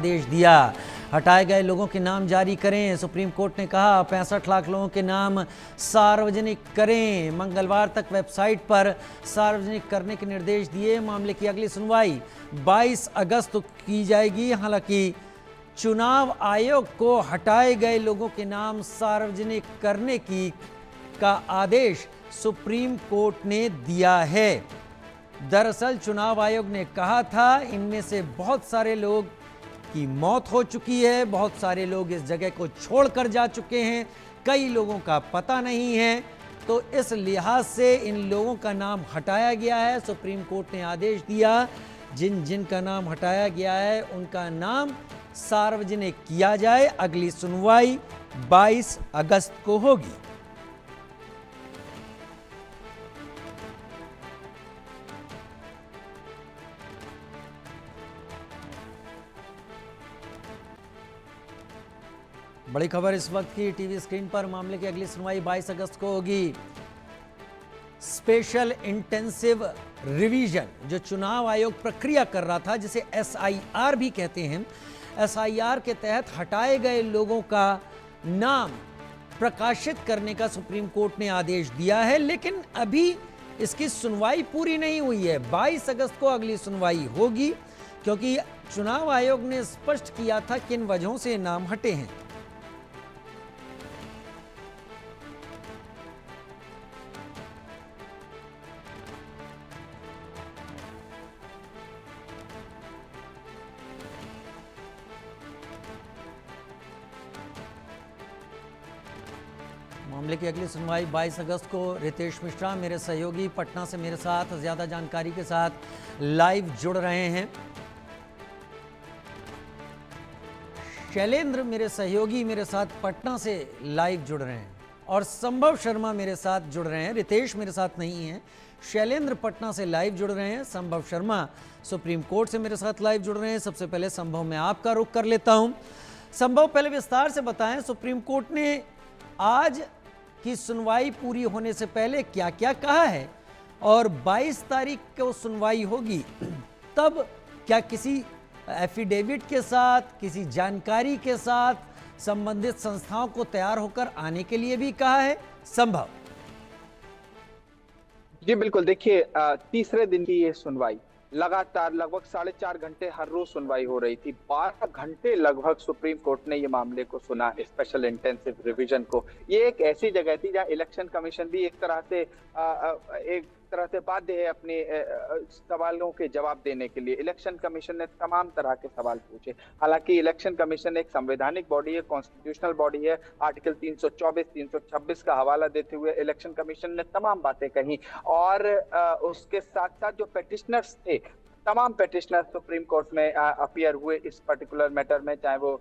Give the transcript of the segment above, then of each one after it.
आदेश दिया। हटाए गए लोगों के नाम जारी करें। सुप्रीम कोर्ट ने कहा 65 लाख लोगों के नाम सार्वजनिक करें। मंगलवार तक वेबसाइट पर सार्वजनिक करने के निर्देश दिए। मामले की अगली सुनवाई 22 अगस्त को की जाएगी। हालांकि चुनाव आयोग को हटाए गए लोगों के नाम सार्वजनिक करने का आदेश सुप्रीम कोर्ट ने दिया है। दरअसल चुनाव आयोग ने कहा था इनमें से बहुत सारे लोग की मौत हो चुकी है, बहुत सारे लोग इस जगह को छोड़कर जा चुके हैं, कई लोगों का पता नहीं है, तो इस लिहाज से इन लोगों का नाम हटाया गया है। सुप्रीम कोर्ट ने आदेश दिया जिन जिन का नाम हटाया गया है उनका नाम सार्वजनिक किया जाए। अगली सुनवाई 22 अगस्त को होगी। बड़ी खबर इस वक्त की टीवी स्क्रीन पर। मामले की अगली सुनवाई 22 अगस्त को होगी। स्पेशल इंटेंसिव रिवीजन जो चुनाव आयोग प्रक्रिया कर रहा था, जिसे SIR भी कहते हैं, SIR के तहत हटाए गए लोगों का नाम प्रकाशित करने का सुप्रीम कोर्ट ने आदेश दिया है, लेकिन अभी इसकी सुनवाई पूरी नहीं हुई है। 22 अगस्त को अगली सुनवाई होगी, क्योंकि चुनाव आयोग ने स्पष्ट किया था किन वजहों से नाम हटे हैं। मामले की अगली सुनवाई 22 अगस्त को। रितेश मिश्रा मेरे सहयोगी पटना से मेरे साथ ज्यादा जानकारी के साथ लाइव जुड़ रहे हैं। शैलेंद्र मेरे सहयोगी मेरे साथ पटना से लाइव जुड़ रहे हैं और संभव शर्मा मेरे साथ जुड़ रहे हैं। रितेश मेरे साथ नहीं है, शैलेंद्र पटना से लाइव जुड़ रहे हैं, संभव शर्मा सुप्रीम कोर्ट से मेरे साथ लाइव जुड़ रहे हैं। सबसे पहले संभव मैं आपका रुख कर लेता हूं। संभव, पहले विस्तार से बताएं, सुप्रीम कोर्ट ने आज की सुनवाई पूरी होने से पहले क्या क्या कहा है और 22 तारीख को सुनवाई होगी, तब क्या किसी एफिडेविट के साथ, किसी जानकारी के साथ संबंधित संस्थाओं को तैयार होकर आने के लिए भी कहा है? संभव जी बिल्कुल। देखिए, तीसरे दिन की ये सुनवाई लगातार लगभग 4.5 घंटे हर रोज सुनवाई हो रही थी। 12 घंटे लगभग सुप्रीम कोर्ट ने ये मामले को सुना, स्पेशल इंटेंसिव रिवीजन को। ये एक ऐसी जगह थी जहां इलेक्शन कमीशन भी एक तरह से बाध्य है अपने सवालों के जवाब देने के लिए। इलेक्शन कमीशन ने तमाम तरह के सवाल पूछे। हालांकि इलेक्शन कमीशन एक संवैधानिक बॉडी है, कॉन्स्टिट्यूशनल बॉडी है। आर्टिकल 324, 326 का हवाला देते हुए इलेक्शन कमीशन ने तमाम बातें कही और उसके साथ साथ जो पेटिशनर्स थे, तमाम पेटिशनर सुप्रीम कोर्ट में अपीयर हुए इस पर्टिकुलर मैटर में, चाहे वो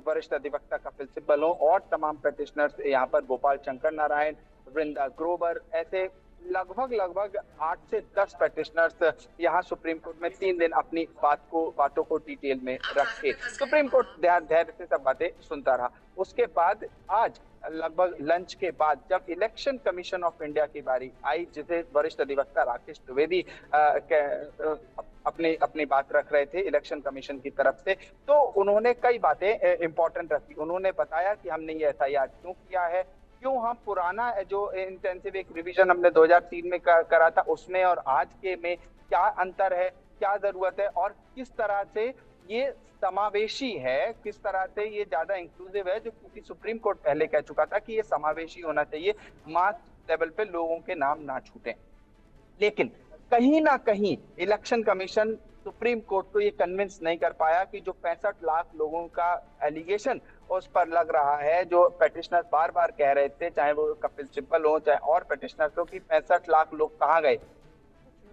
वरिष्ठ अधिवक्ता कपिल सिब्बल हो और तमाम पेटिशनर्स यहाँ पर गोपाल शंकर नारायण, वृंदा ग्रोवर, ऐसे लगभग 8 से 10 पेटिशनर्स यहाँ सुप्रीम कोर्ट में 3 दिन अपनी बातों को डिटेल में रखे। सुप्रीम कोर्ट धैर्य से सब बातें सुनता रहा। उसके बाद आज लगभग लंच के बाद जब इलेक्शन कमीशन ऑफ इंडिया की बारी आई, जिसे वरिष्ठ अधिवक्ता राकेश द्विवेदी अपनी बात रख रहे थे इलेक्शन कमीशन की तरफ से, तो उन्होंने कई बातें इंपॉर्टेंट रखी। उन्होंने बताया कि हमने ये SIR क्यों किया है, क्यों हम पुराना जो इंटेंसिव एक रिवीजन हमने 2003 में करा था उसमें और आज के में क्या अंतर है, क्या जरूरत है और किस तरह से ये समावेशी है, किस तरह से ये ज्यादा इंक्लूसिव है, जो क्योंकि सुप्रीम कोर्ट पहले कह चुका था कि ये समावेशी होना चाहिए, मास लेवल पे लोगों के नाम ना छूटें। लेकिन कहीं ना कहीं इलेक्शन कमीशन सुप्रीम कोर्ट को ये कन्विंस नहीं कर पाया कि जो 65 लाख लोगों का एलिगेशन उस पर लग रहा है, जो पेटिशनर बार बार कह रहे थे, चाहे वो कपिल सिब्बल हो चाहे और पेटिशनर हो, कि 65 लाख लोग कहाँ गए।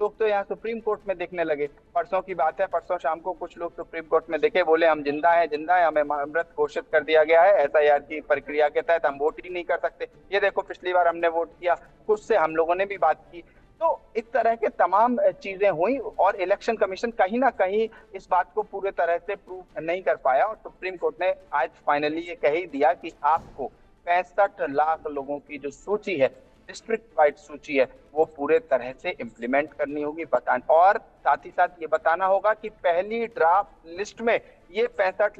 लोग तो यहाँ सुप्रीम कोर्ट में दिखने लगे। परसों की बात है, परसों शाम को कुछ लोग सुप्रीम कोर्ट में दिखे, बोले हम जिंदा हैं, हमें मृत घोषित कर दिया गया है, SIR की प्रक्रिया के तहत हम वोट ही नहीं कर सकते। ये देखो पिछली बार हमने वोट किया, कुछ से हम लोगों ने भी बात की। तो इस तरह के तमाम चीजें हुई और इलेक्शन कमीशन कहीं ना कहीं इस बात को पूरे तरह से प्रूव नहीं कर पाया और सुप्रीम कोर्ट ने आज फाइनली ये कह ही दिया कि आपको 65 लाख लोगों की जो सूची है, डिस्ट्रिक्ट वाइड सूची है, वो पूरे तरह से इम्प्लीमेंट करनी होगी, और साथ ही साथ ये बताना होगा कि पहली ड्राफ्ट लिस्ट में ये 65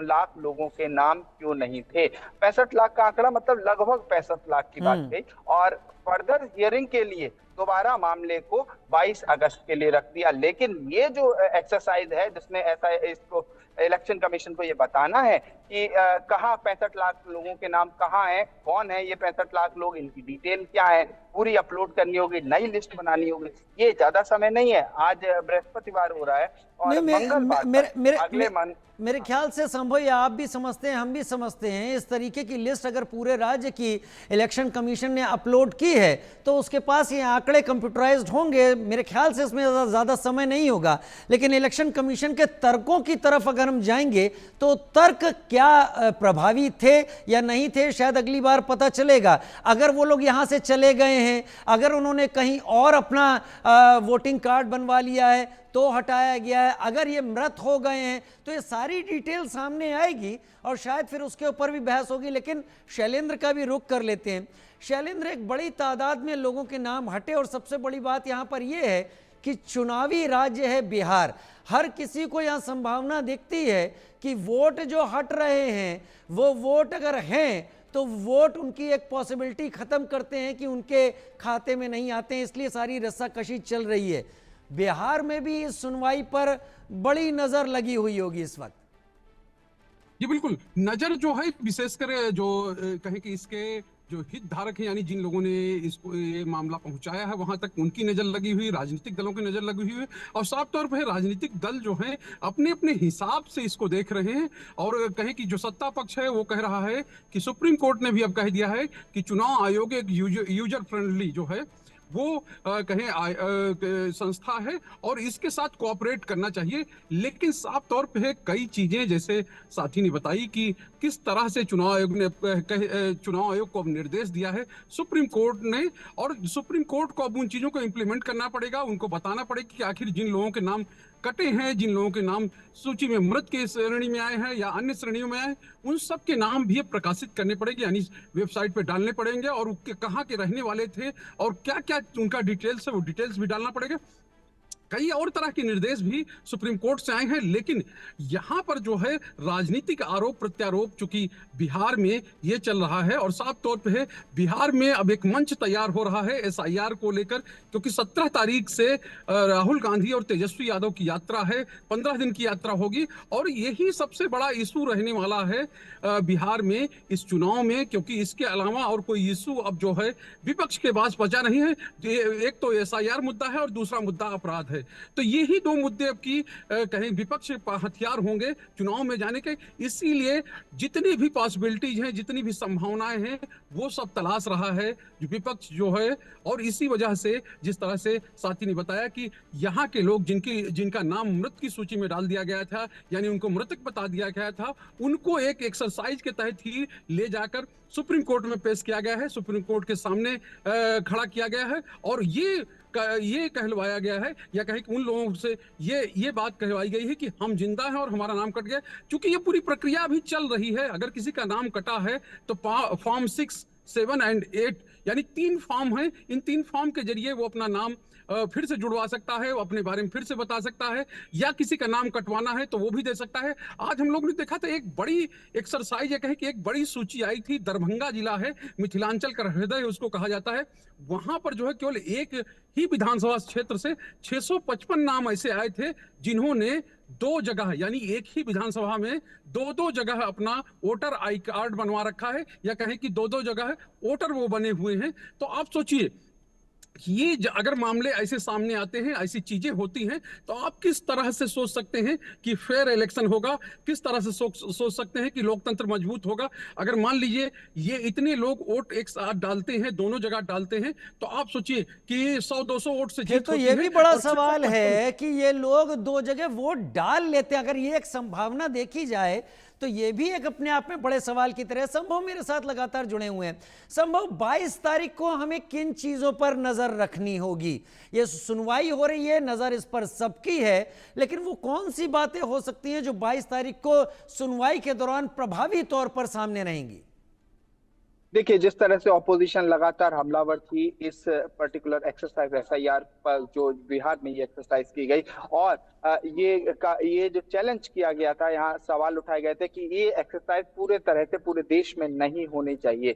लाख लोगों के नाम क्यों नहीं थे। 65 लाख का आंकड़ा मतलब लगभग 65 लाख की बात कही, और फर्दर हियरिंग के लिए दोबारा मामले को 22 अगस्त के लिए रख दिया। लेकिन ये जो एक्सरसाइज है जिसमें ऐसा इसको इलेक्शन कमीशन को ये बताना है कि कहाँ 65 लाख लोगों के नाम कहाँ हैं, कौन है ये 65 लाख लोग, इनकी डिटेल क्या है, पूरी अपलोड करनी होगी, नई लिस्ट बनानी होगी। ये ज्यादा समय नहीं है। आज बृहस्पतिवार हो रहा है और मंगलवार अगले मेरे ख्याल से संभव ये आप भी समझते हैं, हम भी समझते हैं, इस तरीके की लिस्ट अगर पूरे राज्य की इलेक्शन कमीशन ने अपलोड की है तो उसके पास ये आंकड़े कंप्यूटराइज्ड होंगे। मेरे ख्याल से इसमें ज़्यादा समय नहीं होगा। लेकिन इलेक्शन कमीशन के तर्कों की तरफ अगर हम जाएंगे तो तर्क क्या प्रभावी थे या नहीं थे, शायद अगली बार पता चलेगा। अगर वो लोग यहाँ से चले गए हैं, अगर उन्होंने कहीं और अपना वोटिंग कार्ड बनवा लिया है तो हटाया गया है, अगर ये मृत हो गए हैं तो ये सारी डिटेल सामने आएगी और शायद फिर उसके ऊपर भी बहस होगी। लेकिन शैलेंद्र का भी रुख कर लेते हैं। शैलेंद्र, एक बड़ी तादाद में लोगों के नाम हटे और सबसे बड़ी बात यहाँ पर यह है कि चुनावी राज्य है बिहार। हर किसी को यहाँ संभावना दिखती है कि वोट जो हट रहे हैं वो वोट अगर हैं तो वोट उनकी एक पॉसिबिलिटी खत्म करते हैं कि उनके खाते में नहीं आते हैं, इसलिए सारी रस्साकशी चल रही है। बिहार में भी इस सुनवाई पर बड़ी नजर लगी हुई होगी इस वक्त। जी बिल्कुल, नजर जो है विशेषकर जो कहें कि इसके जो हितधारक हैं, यानी जिन लोगों ने इसको ये मामला पहुंचाया है वहां तक उनकी नजर लगी हुई, राजनीतिक दलों की नजर लगी हुई है। और साफ तौर पर राजनीतिक दल जो हैं अपने अपने हिसाब से इसको देख रहे हैं। और कहें कि जो सत्ता पक्ष है वो कह रहा है कि सुप्रीम कोर्ट ने भी अब कह दिया है कि चुनाव आयोग एक यूजर फ्रेंडली जो है वो कहें संस्था है और इसके साथ कोऑपरेट करना चाहिए। लेकिन साफ तौर पे कई चीजें जैसे साथी ने बताई कि किस तरह से चुनाव आयोग को अब निर्देश दिया है सुप्रीम कोर्ट ने, और सुप्रीम कोर्ट को अब उन चीजों को इंप्लीमेंट करना पड़ेगा। उनको बताना पड़ेगा कि आखिर जिन लोगों के नाम कटे हैं, जिन लोगों के नाम सूची में मृत के श्रेणी में आए हैं या अन्य श्रेणियों में आए, उन सब के नाम भी प्रकाशित करने पड़ेंगे, यानी वेबसाइट पे डालने पड़ेंगे। और कहाँ के रहने वाले थे और क्या क्या उनका डिटेल्स है वो डिटेल्स भी डालना पड़ेगा। कई और तरह के निर्देश भी सुप्रीम कोर्ट से आए हैं। लेकिन यहां पर जो है राजनीतिक आरोप प्रत्यारोप चूंकि बिहार में ये चल रहा है और साफ तौर पे है बिहार में अब एक मंच तैयार हो रहा है एसआईआर को लेकर, क्योंकि 17 तारीख से राहुल गांधी और तेजस्वी यादव की यात्रा है, 15 दिन की यात्रा होगी और यही सबसे बड़ा इशू रहने वाला है बिहार में इस चुनाव में, क्योंकि इसके अलावा और कोई इशू अब जो है विपक्ष के पास बचा नहीं है। एक तो एसआईआर मुद्दा है और दूसरा मुद्दा अपराध है। तो यही दो मुद्दे अब की कहीं विपक्ष हथियार होंगे चुनाव में जाने के। इसीलिए जितनी भी पॉसिबिलिटीज हैं, जितनी भी संभावनाएं हैं, वो सब तलाश रहा है विपक्ष जो है। और इसी वजह से जिस तरह से साथी ने बताया कि यहाँ के लोग जिनका नाम मृत की सूची में डाल दिया गया था, यानी उनको मृतक बता दिया गया था, उनको एक एक्सरसाइज के तहत ही ले जाकर सुप्रीम कोर्ट में पेश किया गया है, सुप्रीम कोर्ट के सामने खड़ा किया गया है। और ये कहलवाया गया है या कहें कि उन लोगों से ये बात कहलवाई गई है कि हम जिंदा हैं और हमारा नाम कट गया। चूंकि ये पूरी प्रक्रिया अभी चल रही है, अगर किसी का नाम कटा है तो फॉर्म 6, 7 और 8 यानी 3 फॉर्म हैं। इन 3 फॉर्म के जरिए वो अपना नाम फिर से जुड़वा सकता है, वो अपने बारे में फिर से बता सकता है, या किसी का नाम कटवाना है तो वो भी दे सकता है। आज हम लोग ने देखा था एक बड़ी एक्सरसाइज है, कहें कि एक बड़ी सूची आई थी। दरभंगा जिला है, मिथिलांचल का हृदय उसको कहा जाता है। वहां पर जो है केवल एक ही विधानसभा क्षेत्र से 655 नाम ऐसे आए थे जिन्होंने 2 जगह यानी एक ही विधानसभा में 2 जगह अपना वोटर आई कार्ड बनवा रखा है, या कहें कि 2 जगह वोटर वो बने हुए हैं। तो आप सोचिए ये अगर मामले ऐसे सामने आते हैं, ऐसी चीजें होती हैं, तो आप किस तरह से सोच सकते हैं कि फेयर इलेक्शन होगा, किस तरह से सोच सकते हैं कि लोकतंत्र मजबूत होगा। अगर मान लीजिए ये इतने लोग वोट एक साथ डालते हैं, दोनों जगह डालते हैं, तो आप सोचिए कि 100-200 वोट से जीत तो ये भी बड़ा सवाल है कि ये लोग 2 जगह वोट डाल लेते हैं। अगर ये एक संभावना देखी जाए तो ये भी एक अपने आप में बड़े सवाल की तरह। संभव मेरे साथ लगातार जुड़े हुए हैं। संभव 22 तारीख को हमें किन चीजों पर नजर रखनी होगी? ये सुनवाई हो रही है, नजर इस पर सबकी है, लेकिन वो कौन सी बातें हो सकती हैं जो 22 तारीख को सुनवाई के दौरान प्रभावी तौर पर सामने रहेंगी? देखिए, जिस तरह से ऑपोजिशन लगातार हमलावर थी इस पर्टिकुलर एक्सरसाइज एसआईआर पर, जो बिहार में ये एक्सरसाइज की गई, और ये जो चैलेंज किया गया था, यहाँ सवाल उठाए गए थे कि ये एक्सरसाइज पूरे तरह से पूरे देश में नहीं होनी चाहिए,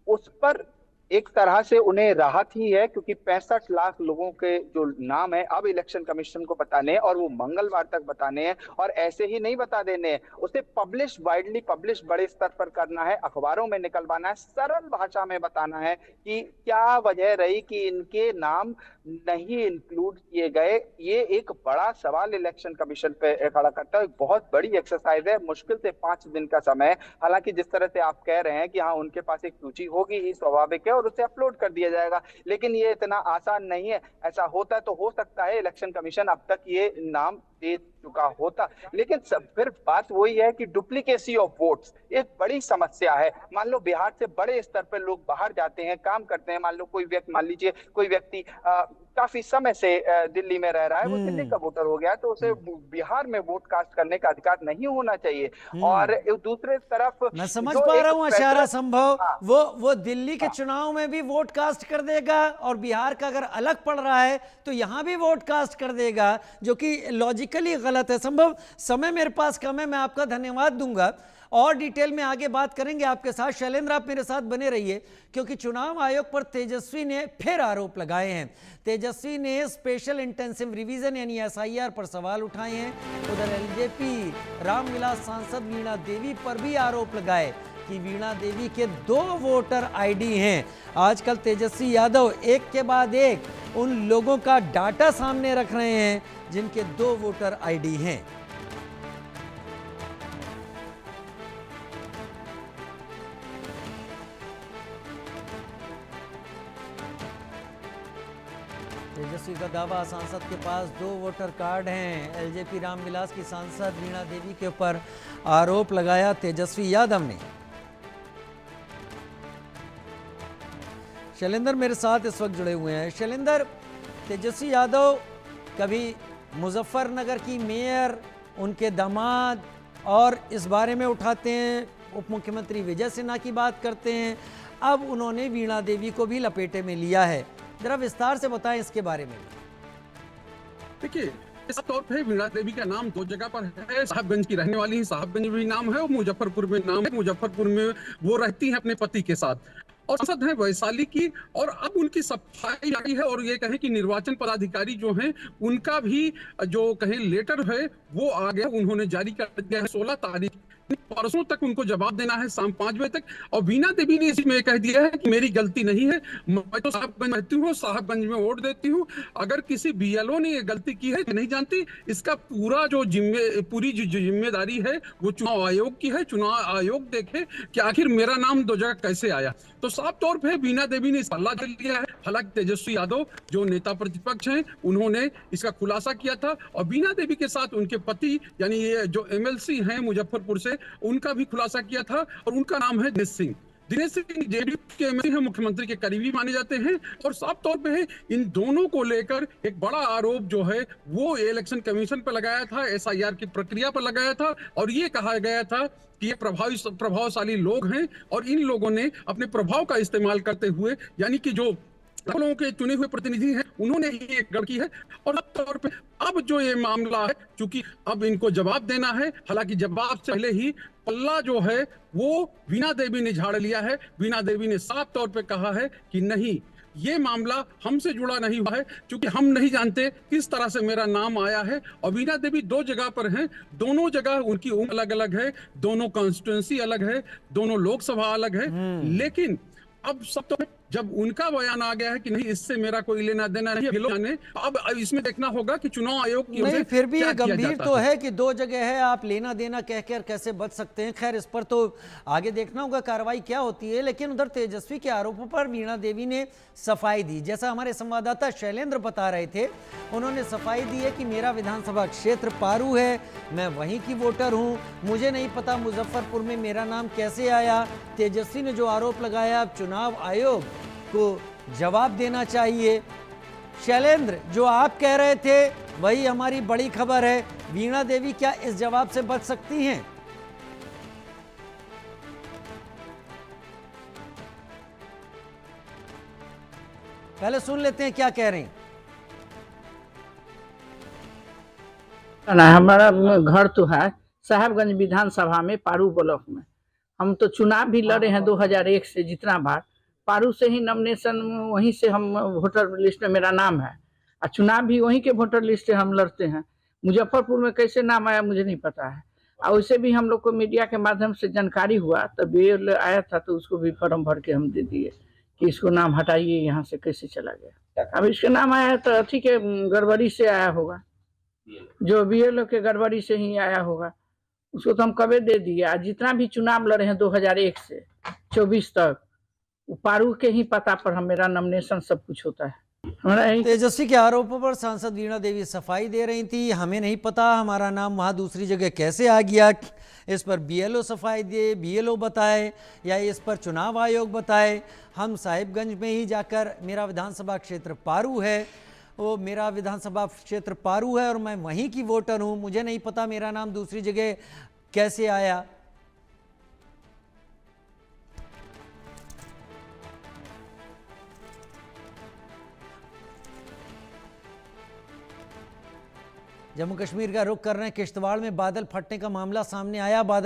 उस पर एक तरह से उन्हें राहत ही है, क्योंकि 65 लाख लोगों के जो नाम है अब इलेक्शन कमीशन को बताने हैं, और वो मंगलवार तक बताने हैं, और ऐसे ही नहीं बता देने हैं, उसे पब्लिश, वाइडली पब्लिश, बड़े स्तर पर करना है, अखबारों में निकलवाना है, सरल भाषा में बताना है कि क्या वजह रही कि इनके नाम नहीं इंक्लूड किए गए। ये एक बड़ा सवाल इलेक्शन कमीशन पे खड़ा करता है। एक बहुत बड़ी एक्सरसाइज है, मुश्किल से 5 दिन का समय है। हालांकि जिस तरह से आप कह रहे हैं कि हाँ, उनके पास एक सूची होगी ही, स्वाभाविक है, और उसे अपलोड कर दिया जाएगा, लेकिन ये इतना आसान नहीं है। ऐसा होता तो हो सकता है इलेक्शन कमीशन अब तक ये नाम दे चुका होता, लेकिन फिर बात वही है कि डुप्लीकेसी ऑफ वोट्स एक बड़ी समस्या है। मान लो बिहार से बड़े स्तर पर लोग बाहर जाते हैं, काम करते हैं, मान लो कोई व्यक्ति, मान लीजिए कोई व्यक्ति काफी समय से दिल्ली में रह रहा है, वो दिल्ली का वोटर हो गया, तो उसे बिहार में वोट कास्ट करने का अधिकार नहीं होना चाहिए। और दूसरे तरफ मैं समझ जो पा एक रहा हूं अशारा फैसला- संभव, हाँ, वो दिल्ली के चुनाव में भी वोट कास्ट कर देगा, और बिहार का अगर अलग पड़ रहा है तो यहां भी वोट कास्ट कर देगा, जो कि लॉजिकली गलत है। संभव समय मेरे पास कम है, मैं आपका धन्यवाद दूंगा, और डिटेल में आगे बात करेंगे आपके साथ। शैलेंद्र, आप मेरे साथ बने रहिए, क्योंकि चुनाव आयोग पर तेजस्वी ने फिर आरोप लगाए हैं। तेजस्वी ने स्पेशल इंटेंसिव रिवीजन यानी एसआईआर पर सवाल उठाए हैं। उधर एलजेपी रामविलास सांसद वीणा देवी पर भी आरोप लगाए कि वीणा देवी के 2 वोटर आईडी हैं। आजकल तेजस्वी यादव एक के बाद एक उन लोगों का डाटा सामने रख रहे हैं जिनके 2 वोटर आईडी हैं। तेजस्वी का दावा, सांसद के पास 2 वोटर कार्ड हैं। एलजेपी रामविलास की सांसद वीणा देवी के ऊपर आरोप लगाया तेजस्वी यादव ने। शैलेंद्र मेरे साथ इस वक्त जुड़े हुए हैं। शैलेंद्र, तेजस्वी यादव कभी मुजफ्फरनगर की मेयर, उनके दामाद, और इस बारे में उठाते हैं, उप मुख्यमंत्री विजय सिन्हा की बात करते हैं, अब उन्होंने वीणा देवी को भी लपेटे में लिया है। जरा विस्तार से बताएं इसके बारे में। देखिए, इस तौर पे वीणा देवी का नाम 2 जगह पर है। साहबगंज की रहने वाली है, साहबगंज में भी नाम है, और मुजफ्फरपुर में नाम है। मुजफ्फरपुर में वो रहती है अपने पति के साथ, और सांसद है वैशाली की, और अब उनकी सफाई आई है। और ये कहें कि निर्वाचन पदाधिकारी जो हैं उनका भी जो कहें लेटर है वो आ गया, उन्होंने जारी कर दिया है 16 तारीख, परसों तक उनको जवाब देना है, शाम 5 बजे तक। और वीणा देवी ने इसमें कह दिया है कि मेरी गलती नहीं है, मैं तो साहबगंज रहती हूँ, साहबगंज में वोट देती हूँ। अगर किसी बीएलओ ने ये गलती की है नहीं जानती, इसका पूरा जो पूरी जो जिम्मेदारी है वो चुनाव आयोग की है। चुनाव आयोग देखे कि आखिर मेरा नाम 2 जगह कैसे आया। तो साफ तौर पे वीणा देवी ने इस पल्ला दे लिया है। हालांकि तेजस्वी यादव जो नेता प्रतिपक्ष हैं उन्होंने इसका खुलासा किया था, और वीणा देवी के साथ उनके पति यानी ये जो एमएलसी हैं मुजफ्फरपुर से, उनका भी खुलासा किया था, और उनका नाम है दिनेश सिंह। दिनेश सिंह जेडीयू के एमएलसी हैं, मुख्यमंत्री के करीबी माने जाते हैं, और साफ तौर पे है इन दोनों को लेकर एक बड़ा आरोप जो है वो इलेक्शन कमीशन पर लगाया था, एसआईआर की प्रक्रिया पर लगाया था, और ये कहा गया था कि ये प्रभावशाली लोग हैं, और इन लोगों ने अपने प्रभाव का इस्तेमाल करते हुए, यानी कि जो लोगों के चुने हुए प्रतिनिधि हैं, उन्होंने ये गड़बड़ की है। और तौर पे अब जो ये मामला है, चूंकि अब इनको जवाब देना है, हालांकि जवाब से पहले ही पल्ला जो है वो वीणा देवी ने झाड़ लिया है। वीणा देवी ने साफ तौर पे कहा है कि नहीं, ये मामला हमसे जुड़ा नहीं हुआ है, क्योंकि हम नहीं जानते किस तरह से मेरा नाम आया है। और वीणा देवी 2 जगह पर हैं, दोनों जगह उनकी उम्र अलग अलग है, दोनों कॉन्स्टिट्यूंसी अलग है, दोनों लोकसभा अलग है। लेकिन अब सब तो जब उनका बयान आ गया है कि नहीं, इससे मेरा कोई लेना देना नहीं है, अब इसमें देखना होगा कि चुनाव आयोग की नहीं, फिर भी ये गंभीर तो है कि 2 जगह है, आप लेना देना कहकर कैसे बच सकते हैं। खैर, इस पर तो आगे देखना होगा कार्रवाई क्या होती है। लेकिन उधर तेजस्वी के आरोपों पर वीणा देवी ने सफाई दी। जैसा हमारे संवाददाता शैलेंद्र बता रहे थे, उन्होंने सफाई दी है कि मेरा विधानसभा क्षेत्र पारू है, मैं वहीं की वोटर हूँ, मुझे नहीं पता मुजफ्फरपुर में मेरा नाम कैसे आया। तेजस्वी ने जो आरोप लगाया, अब चुनाव आयोग को जवाब देना चाहिए। शैलेंद्र, जो आप कह रहे थे वही हमारी बड़ी खबर है, वीणा देवी क्या इस जवाब से बच सकती हैं? पहले सुन लेते हैं क्या कह रहे हैं। ना हमारा घर तो है साहेबगंज विधानसभा में, पारू ब्लॉक में। हम तो चुनाव भी लड़े हैं 2001 से जितना बार। पारू से ही नॉमिनेशन, वहीं से हम वोटर लिस्ट में मेरा नाम है, और चुनाव भी वहीं के वोटर लिस्ट से हम लड़ते हैं। मुजफ्फरपुर में कैसे नाम आया मुझे नहीं पता है। और वैसे भी हम लोग को मीडिया के माध्यम से जानकारी हुआ, तब ये आया था तो उसको भी फॉर्म भर के हम दे दिए कि इसको नाम हटाइए, यहाँ से कैसे चला गया। अब इसका नाम आया तो ठीक है, गड़बड़ी से आया होगा, जो बीएलओ के गड़बड़ी से ही आया होगा। उसको तो हम कभी दे दिए। आज जितना भी चुनाव लड़े हैं 2001 से 24 तक, पारू के ही पता पर हम मेरा नॉमिनेशन सब कुछ होता है। हमारा तेजस्वी के आरोपों पर सांसद वीणा देवी सफाई दे रही थी, हमें नहीं पता हमारा नाम वहाँ दूसरी जगह कैसे आ गया। इस पर बीएलओ सफाई दे, बीएलओ बताए या इस पर चुनाव आयोग बताए। हम साहिबगंज में ही जाकर, मेरा विधानसभा क्षेत्र पारू है, वो मेरा विधानसभा क्षेत्र पारू है और मैं वहीं की वोटर हूँ, मुझे नहीं पता मेरा नाम दूसरी जगह कैसे आया। जम्मू कश्मीर का रुख कर रहे हैं, किश्तवाड़ में बादल फटने का मामला सामने आया। बादल